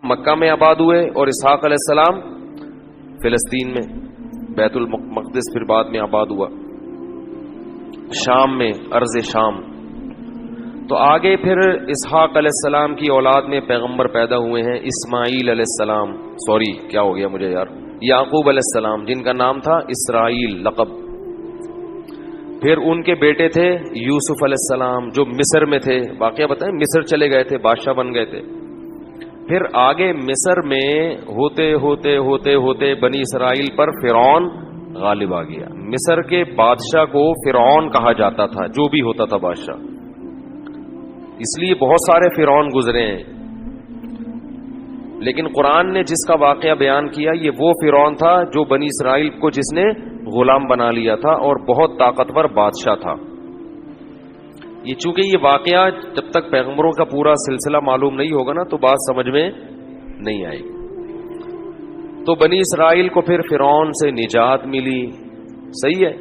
مکہ میں آباد ہوئے اور اسحاق علیہ السلام فلسطین میں، بیت المقدس پھر بعد میں آباد ہوا شام میں، ارض شام. تو آگے پھر اسحاق علیہ السلام کی اولاد میں پیغمبر پیدا ہوئے ہیں، اسماعیل علیہ السلام، کیا ہو گیا مجھے یار، یعقوب علیہ السلام جن کا نام تھا اسرائیل لقب. پھر ان کے بیٹے تھے یوسف علیہ السلام جو مصر میں تھے، واقعہ بتائیں، مصر چلے گئے تھے، بادشاہ بن گئے تھے. پھر آگے مصر میں ہوتے ہوتے ہوتے ہوتے بنی اسرائیل پر فرعون غالب آ گیا. مصر کے بادشاہ کو فرعون کہا جاتا تھا، جو بھی ہوتا تھا بادشاہ، اس لیے بہت سارے فرعون گزرے ہیں. لیکن قرآن نے جس کا واقعہ بیان کیا یہ وہ فرعون تھا جو بنی اسرائیل کو جس نے غلام بنا لیا تھا اور بہت طاقتور بادشاہ تھا. یہ چونکہ یہ واقعہ جب تک پیغمبروں کا پورا سلسلہ معلوم نہیں ہوگا نا تو بات سمجھ میں نہیں آئے گی. تو بنی اسرائیل کو پھر فرعون سے نجات ملی، صحیح ہے.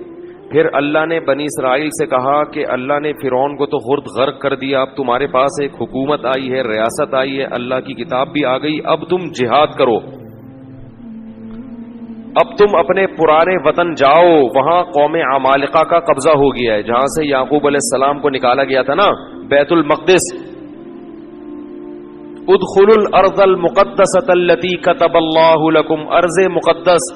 پھر اللہ نے بنی اسرائیل سے کہا کہ اللہ نے فرعون کو تو خود غرق کر دیا، اب تمہارے پاس ایک حکومت آئی ہے، ریاست آئی ہے، اللہ کی کتاب بھی آ گئی، اب تم جہاد کرو، اب تم اپنے پرانے وطن جاؤ. وہاں قوم عمالقہ کا قبضہ ہو گیا ہے، جہاں سے یعقوب علیہ السلام کو نکالا گیا تھا نا، بیت المقدس. ادخلوا الارض المقدسۃ التي كتب اللہ لکم، ارض مقدس.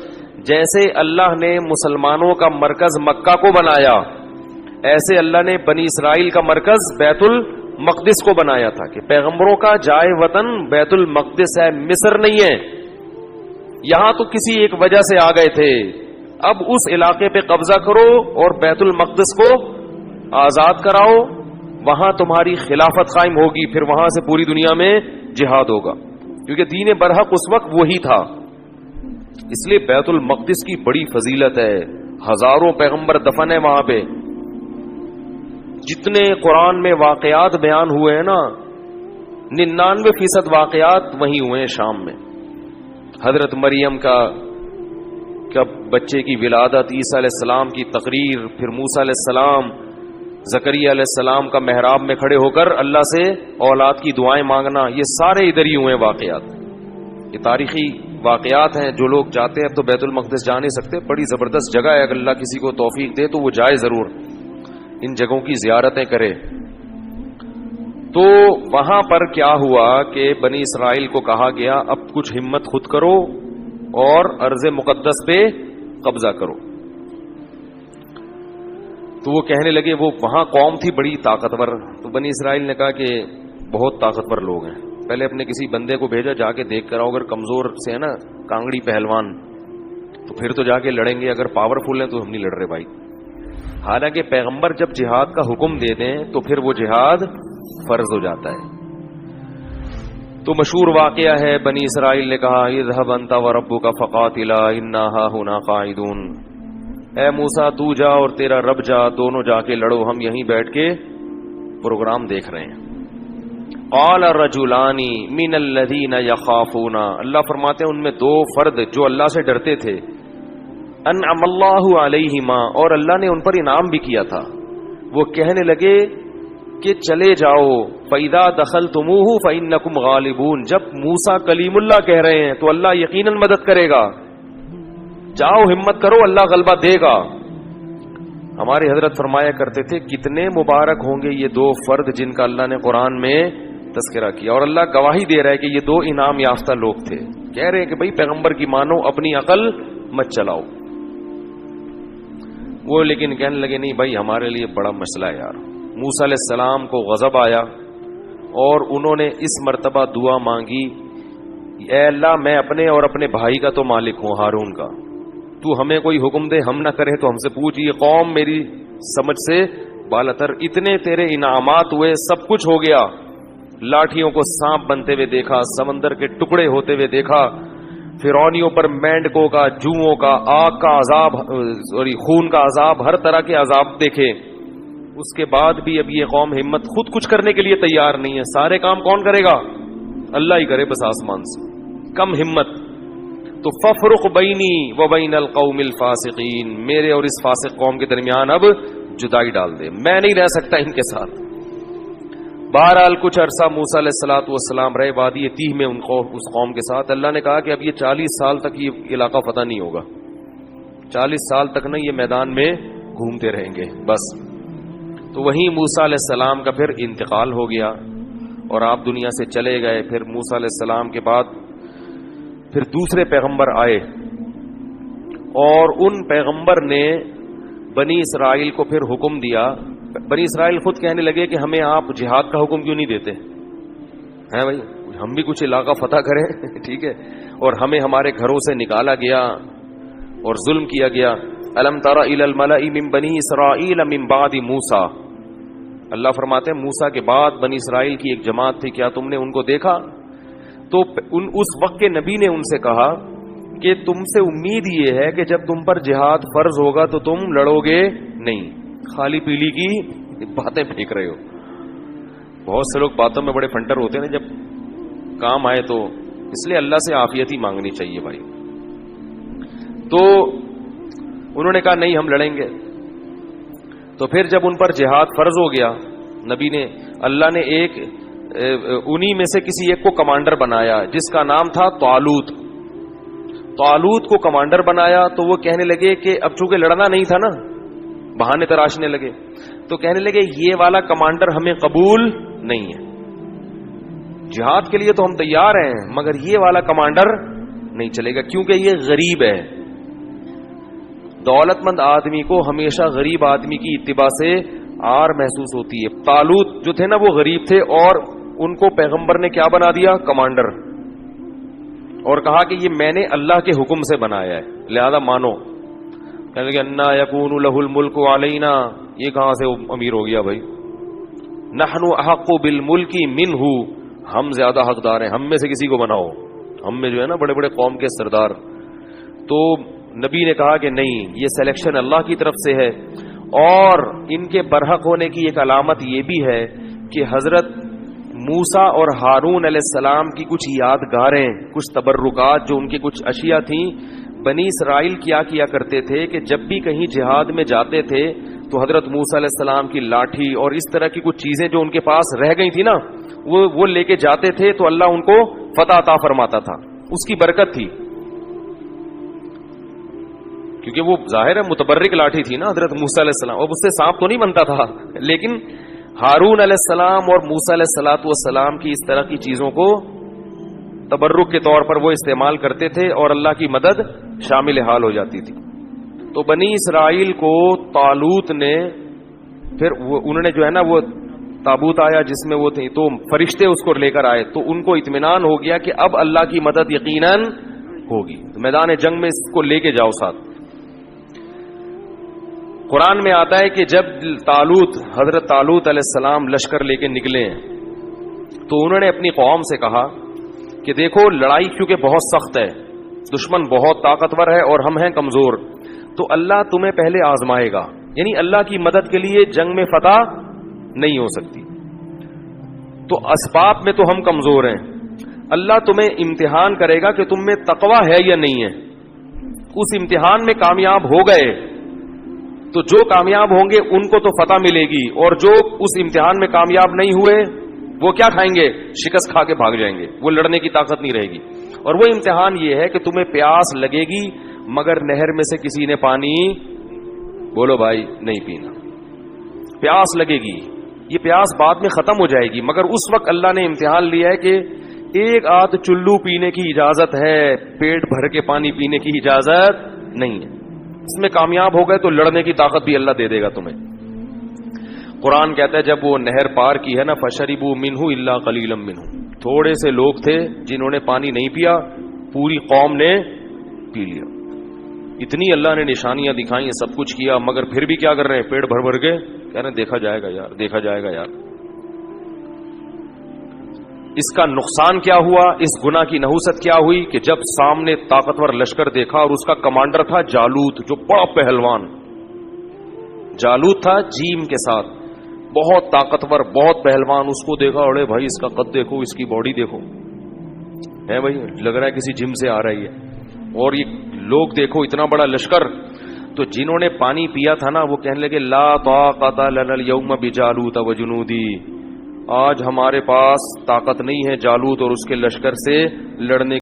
جیسے اللہ نے مسلمانوں کا مرکز مکہ کو بنایا، ایسے اللہ نے بنی اسرائیل کا مرکز بیت المقدس کو بنایا تھا کہ پیغمبروں کا جائے وطن بیت المقدس ہے، مصر نہیں ہے. یہاں تو کسی ایک وجہ سے آ گئے تھے، اب اس علاقے پہ قبضہ کرو اور بیت المقدس کو آزاد کراؤ، وہاں تمہاری خلافت قائم ہوگی، پھر وہاں سے پوری دنیا میں جہاد ہوگا، کیونکہ دین برحق اس وقت وہی تھا. اس لیے بیت المقدس کی بڑی فضیلت ہے، ہزاروں پیغمبر دفن ہے وہاں پہ. جتنے قرآن میں واقعات بیان ہوئے ہیں نا، 99% واقعات وہیں ہوئے ہیں شام میں. حضرت مریم کا بچے کی ولادت، عیسیٰ علیہ السلام کی تقریر، پھر موسیٰ علیہ السلام، زکریا علیہ السلام کا محراب میں کھڑے ہو کر اللہ سے اولاد کی دعائیں مانگنا، یہ سارے ادھر ہی ہوئے واقعات. یہ تاریخی واقعات ہیں. جو لوگ جاتے ہیں اب تو بیت المقدس جا نہیں سکتے، بڑی زبردست جگہ ہے، اگر اللہ کسی کو توفیق دے تو وہ جائے ضرور، ان جگہوں کی زیارتیں کرے. تو وہاں پر کیا ہوا کہ بنی اسرائیل کو کہا گیا اب کچھ ہمت خود کرو اور ارض مقدس پہ قبضہ کرو. تو وہ کہنے لگے، وہ وہاں قوم تھی بڑی طاقتور. تو بنی اسرائیل نے کہا کہ بہت طاقتور لوگ ہیں، پہلے اپنے کسی بندے کو بھیجا، جا کے دیکھ کر آؤ، اگر کمزور سے ہے نا کانگڑی پہلوان تو پھر تو جا کے لڑیں گے، اگر پاورفل ہیں تو ہم نہیں لڑ رہے بھائی. حالانکہ پیغمبر جب جہاد کا حکم دے دیں تو پھر وہ جہاد فرض ہو جاتا ہے. تو مشہور واقعہ ہے، بنی اسرائیل نے کہا اذهب انت وربك فقاتلا انا هاهنا قاعدون، اے موسیٰ تو جا اور تیرا رب جا، دونوں جا کے لڑو، ہم یہیں بیٹھ کے پروگرام دیکھ رہے ہیں. قال الرجلان من الذين يخافون، اللہ فرماتے ہیں ان میں دو فرد جو اللہ سے ڈرتے تھے، انعم اللہ علیہما، اور اللہ نے ان پر انعام بھی کیا تھا. وہ کہنے لگے کہ چلے جاؤ، فَإِذَا دَخَلْتُمُوهُ فَإِنَّكُمْ غَالِبُونَ، جب موسیٰ کلیم اللہ کہہ رہے ہیں تو اللہ یقیناً مدد کرے گا، جاؤ ہمت کرو، اللہ غلبہ دے گا. ہمارے حضرت فرمایا کرتے تھے کتنے مبارک ہوں گے یہ دو فرد جن کا اللہ نے قرآن میں تذکرہ کیا، اور اللہ گواہی دے رہا ہے کہ یہ دو انعام یافتہ لوگ تھے. کہہ رہے ہیں کہ بھئی پیغمبر کی مانو، اپنی عقل مت چلاؤ. وہ لیکن کہنے لگے نہیں بھائی ہمارے لیے بڑا مسئلہ ہے یار. موسیٰ علیہ السلام کو غضب آیا اور انہوں نے اس مرتبہ دعا مانگی، اے اللہ میں اپنے اور اپنے بھائی کا تو مالک ہوں، ہارون کا، تو ہمیں کوئی حکم دے، ہم نہ کریں تو ہم سے پوچھ، یہ قوم میری سمجھ سے بالاتر، اتنے تیرے انعامات ہوئے، سب کچھ ہو گیا، لاٹھیوں کو سانپ بنتے ہوئے دیکھا، سمندر کے ٹکڑے ہوتے ہوئے دیکھا، فرعونیوں پر مینڈکوں کا، جوؤں کا، آگ کا عذاب، خون کا عذاب، ہر طرح کے عذاب دیکھے. اس کے بعد بھی اب یہ قوم ہمت خود کچھ کرنے کے لیے تیار نہیں ہے. سارے کام کون کرے گا؟ اللہ ہی کرے بس آسمان سے. کم ہمت. تو ففرق بینی و بین القوم الفاسقین، میرے اور اس فاسق قوم کے درمیان اب جدائی ڈال دے، میں نہیں رہ سکتا ان کے ساتھ. بہرحال کچھ عرصہ موسیٰ علیہ الصلوۃ والسلام رہے وادی تیہ میں اس قوم کے ساتھ. اللہ نے کہا کہ اب یہ 40 سال تک یہ علاقہ فتح نہیں ہوگا, 40 سال تک نا یہ میدان میں گھومتے رہیں گے بس. تو وہیں موسیٰ علیہ السلام کا پھر انتقال ہو گیا اور آپ دنیا سے چلے گئے. پھر موسیٰ علیہ السلام کے بعد پھر دوسرے پیغمبر آئے اور ان پیغمبر نے بنی اسرائیل کو پھر حکم دیا. بنی اسرائیل خود کہنے لگے کہ ہمیں آپ جہاد کا حکم کیوں نہیں دیتے ہیں بھائی, ہم بھی کچھ علاقہ فتح کریں ٹھیک ہے. اور ہمیں ہمارے گھروں سے نکالا گیا اور ظلم کیا گیا. الم تر الی الملأ من بنی اسرائیل من بعد موسیٰ, اللہ فرماتے ہیں موسیٰ کے بعد بنی اسرائیل کی ایک جماعت تھی, کیا تم نے ان کو دیکھا؟ تو اس وقت کے نبی نے ان سے کہا کہ تم سے امید یہ ہے کہ جب تم پر جہاد فرض ہوگا تو تم لڑو گے نہیں, خالی پیلی کی باتیں پھینک رہے ہو. بہت سے لوگ باتوں میں بڑے فنٹر ہوتے ہیں نا, جب کام آئے تو اس لیے اللہ سے عافیت ہی مانگنی چاہیے بھائی. تو انہوں نے کہا نہیں ہم لڑیں گے. تو پھر جب ان پر جہاد فرض ہو گیا, نبی نے اللہ نے ایک انہی میں سے کسی ایک کو کمانڈر بنایا جس کا نام تھا طالوت. طالوت کو کمانڈر بنایا تو وہ کہنے لگے کہ اب چونکہ لڑنا نہیں تھا نا, بہانے تراشنے لگے, تو کہنے لگے یہ والا کمانڈر ہمیں قبول نہیں ہے, جہاد کے لیے تو ہم تیار ہیں مگر یہ والا کمانڈر نہیں چلے گا کیونکہ یہ غریب ہے. دولت مند آدمی کو ہمیشہ غریب آدمی کی اتباع سے آر محسوس ہوتی ہے. طالوت جو تھے نا وہ غریب تھے اور ان کو پیغمبر نے کیا بنا دیا؟ کمانڈر, اور کہا کہ یہ میں نے اللہ کے حکم سے بنایا ہے لہذا مانو. کہنے لگے انا یکون لہ الملک علینا, یہ کہاں سے امیر ہو گیا بھائی؟ نحن احق بالملک منہ, ہم زیادہ حقدار ہیں, ہم میں سے کسی کو بناؤ, ہم میں جو ہے نا بڑے بڑے قوم کے سردار. تو نبی نے کہا کہ نہیں, یہ سلیکشن اللہ کی طرف سے ہے. اور ان کے برحق ہونے کی ایک علامت یہ بھی ہے کہ حضرت موسیٰ اور ہارون علیہ السلام کی کچھ یادگاریں, کچھ تبرکات, جو ان کی کچھ اشیاء تھیں. بنی اسرائیل کیا کرتے تھے کہ جب بھی کہیں جہاد میں جاتے تھے تو حضرت موسیٰ علیہ السلام کی لاٹھی اور اس طرح کی کچھ چیزیں جو ان کے پاس رہ گئی تھی نا وہ لے کے جاتے تھے تو اللہ ان کو فتح عطا فرماتا تھا. اس کی برکت تھی کیونکہ وہ ظاہر ہے متبرک لاٹھی تھی نا حضرت موسیٰ علیہ السلام, اور اس سے سانپ تو نہیں بنتا تھا, لیکن ہارون علیہ السلام اور موسیٰ علیہ الصلوۃ والسلام کی اس طرح کی چیزوں کو تبرک کے طور پر وہ استعمال کرتے تھے اور اللہ کی مدد شامل حال ہو جاتی تھی. تو بنی اسرائیل کو طالوت نے پھر انہوں نے جو ہے نا وہ تابوت آیا جس میں وہ تھے, تو فرشتے اس کو لے کر آئے, تو ان کو اطمینان ہو گیا کہ اب اللہ کی مدد یقیناً ہوگی, میدان جنگ میں اس کو لے کے جاؤ ساتھ. قرآن میں آتا ہے کہ جب حضرت طالوت علیہ السلام لشکر لے کے نکلے تو انہوں نے اپنی قوم سے کہا کہ دیکھو لڑائی کیونکہ بہت سخت ہے, دشمن بہت طاقتور ہے اور ہم ہیں کمزور, تو اللہ تمہیں پہلے آزمائے گا, یعنی اللہ کی مدد کے لیے جنگ میں فتح نہیں ہو سکتی. تو اسباب میں تو ہم کمزور ہیں, اللہ تمہیں امتحان کرے گا کہ تم میں تقوی ہے یا نہیں ہے. اس امتحان میں کامیاب ہو گئے تو جو کامیاب ہوں گے ان کو تو فتح ملے گی, اور جو اس امتحان میں کامیاب نہیں ہوئے وہ کیا کھائیں گے؟ شکست کھا کے بھاگ جائیں گے, وہ لڑنے کی طاقت نہیں رہے گی. اور وہ امتحان یہ ہے کہ تمہیں پیاس لگے گی مگر نہر میں سے کسی نے پانی بولو بھائی نہیں پینا, پیاس لگے گی, یہ پیاس بعد میں ختم ہو جائے گی, مگر اس وقت اللہ نے امتحان لیا ہے کہ ایک آدھ چلو پینے کی اجازت ہے, پیٹ بھر کے پانی پینے کی اجازت نہیں ہے. اس میں کامیاب ہو گئے تو لڑنے کی طاقت بھی اللہ دے دے گا تمہیں. قرآن کہتا ہے جب وہ نہر پار کی ہے نا فشربوا منہ الا قلیلا منہ, تھوڑے سے لوگ تھے جنہوں نے پانی نہیں پیا, پوری قوم نے پی لیا. اتنی اللہ نے نشانیاں دکھائیں, سب کچھ کیا, مگر پھر بھی کیا کر رہے ہیں؟ پیٹ بھر بھر کے کہہ رہے ہیں دیکھا جائے گا یار, دیکھا جائے گا یار. اس کا نقصان کیا ہوا, اس گناہ کی نحوست کیا ہوئی کہ جب سامنے طاقتور لشکر دیکھا اور اس کا کمانڈر تھا جالوت, جو بڑا پہلوان جالوت تھا جیم کے ساتھ, بہت طاقتور بہت پہلوان, اس کو دیکھا اڑے بھائی اس کا قد دیکھو, اس کی باڈی دیکھو, ہے بھائی لگ رہا ہے کسی جم سے آ رہی ہے. اور یہ لوگ دیکھو اتنا بڑا لشکر. تو جنہوں نے پانی پیا تھا نا وہ کہنے لگے لا طاقت لنا اليوم بجالوت وجنودی, آج ہمارے پاس طاقت نہیں ہے جالوت اور اس کے لشکر سے لڑنے